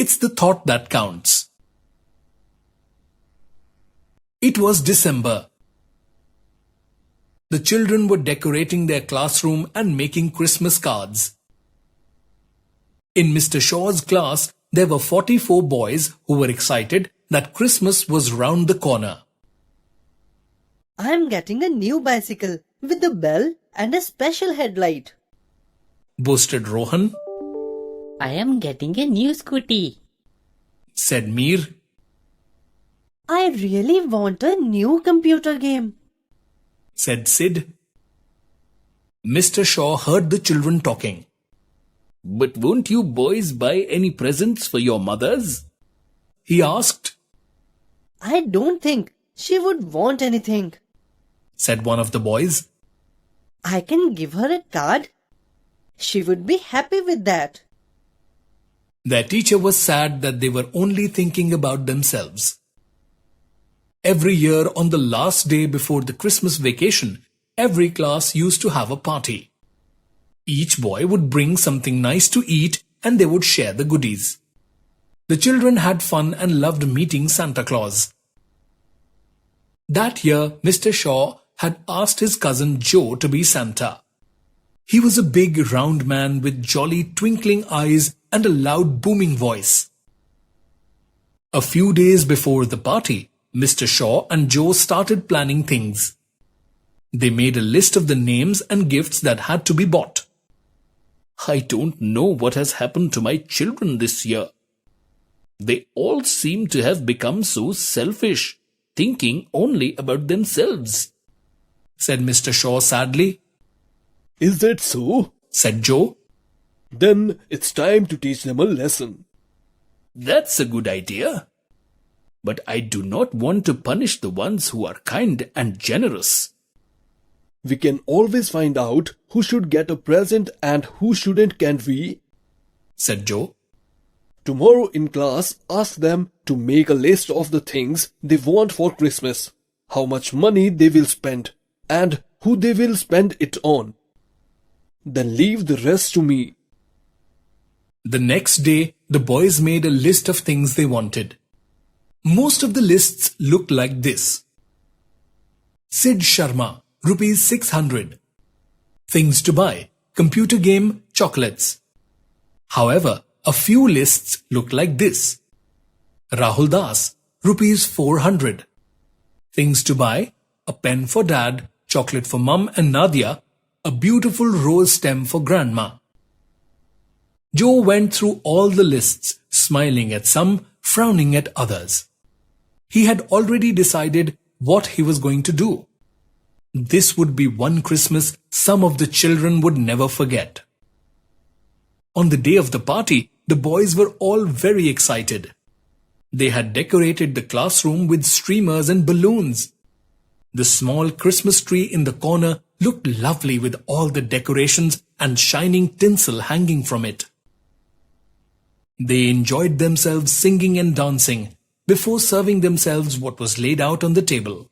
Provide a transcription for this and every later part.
It's the thought that counts. It was December. The children were decorating their classroom and making Christmas cards. In Mr. Shaw's class, there were 44 boys who were excited that Christmas was round the corner. I am getting a new bicycle with a bell and a special headlight, boasted Rohan. I am getting a new scooty, said Mir. I really want a new computer game, said Sid. Mr. Shaw heard the children talking. But won't you boys buy any presents for your mothers? He asked. I don't think she would want anything, said one of the boys. I can give her a card. She would be happy with that. Their teacher was sad that they were only thinking about themselves. Every year on the last day before the Christmas vacation, every class used to have a party. Each boy would bring something nice to eat and they would share the goodies. The children had fun and loved meeting Santa Claus. That year, Mr. Shaw had asked his cousin Joe to be Santa. He was a big round man with jolly twinkling eyes and a loud booming voice. A few days before the party, Mr. Shaw and Joe started planning things. They made a list of the names and gifts that had to be bought. I don't know what has happened to my children this year. They all seem to have become so selfish, thinking only about themselves, said Mr. Shaw sadly. Is that so? Said Joe. Then it's time to teach them a lesson. That's a good idea. But I do not want to punish the ones who are kind and generous. We can always find out who should get a present and who shouldn't, can't we? Said Joe. Tomorrow in class, ask them to make a list of the things they want for Christmas, how much money they will spend, and who they will spend it on. Then leave the rest to me. The next day, the boys made a list of things they wanted. Most of the lists looked like this. Sid Sharma, rupees 600. Things to buy, computer game, chocolates. However, a few lists looked like this. Rahul Das, rupees 400. Things to buy, a pen for dad, chocolate for mum and Nadia, a beautiful rose stem for grandma. Joe went through all the lists, smiling at some, frowning at others. He had already decided what he was going to do. This would be one Christmas some of the children would never forget. On the day of the party, the boys were all very excited. They had decorated the classroom with streamers and balloons. The small Christmas tree in the corner looked lovely with all the decorations and shining tinsel hanging from it. They enjoyed themselves singing and dancing before serving themselves what was laid out on the table.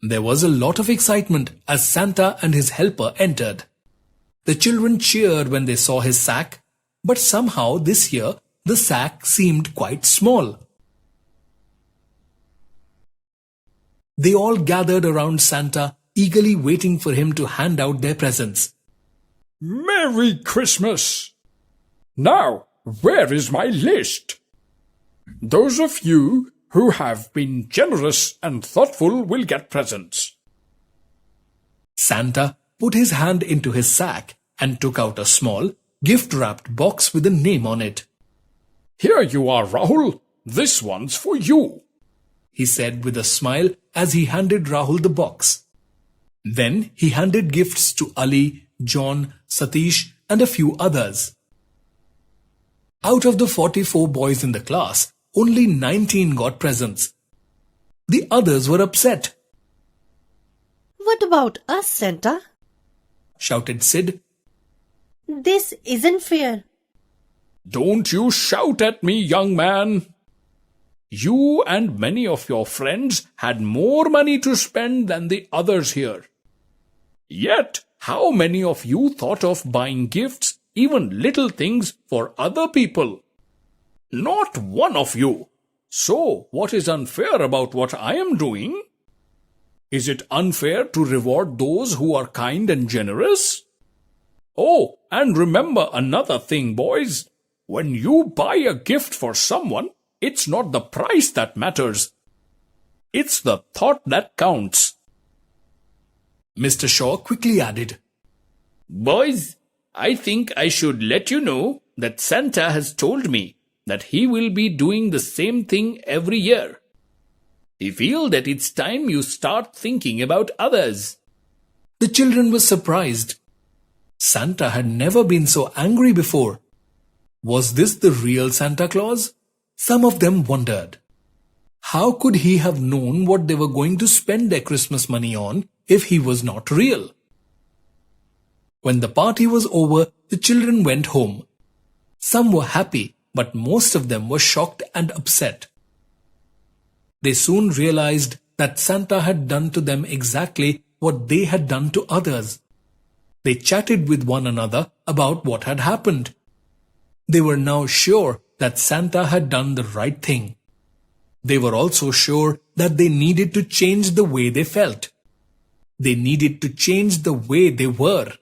There was a lot of excitement as Santa and his helper entered. The children cheered when they saw his sack, but somehow this year the sack seemed quite small. They all gathered around Santa, eagerly waiting for him to hand out their presents. Merry Christmas! Now, where is my list? Those of you who have been generous and thoughtful will get presents. Santa put his hand into his sack and took out a small, gift-wrapped box with a name on it. Here you are, Rahul. This one's for you, he said with a smile as he handed Rahul the box. Then he handed gifts to Ali, John, Satish and a few others. Out of the 44 boys in the class, only 19 got presents. The others were upset. What about us, Santa? Shouted Sid. This isn't fair. Don't you shout at me, young man. You and many of your friends had more money to spend than the others here. Yet, how many of you thought of buying gifts, even little things, for other people? Not one of you. So, what is unfair about what I am doing? Is it unfair to reward those who are kind and generous? Oh, and remember another thing, boys. When you buy a gift for someone, it's not the price that matters. It's the thought that counts. Mr. Shaw quickly added, Boys, I think I should let you know that Santa has told me that he will be doing the same thing every year. I feel that it's time you start thinking about others. The children were surprised. Santa had never been so angry before. Was this the real Santa Claus? Some of them wondered. How could he have known what they were going to spend their Christmas money on if he was not real? When the party was over, the children went home. Some were happy, but most of them were shocked and upset. They soon realized that Santa had done to them exactly what they had done to others. They chatted with one another about what had happened. They were now sure that Santa had done the right thing. They were also sure that they needed to change the way they felt. They needed to change the way they were.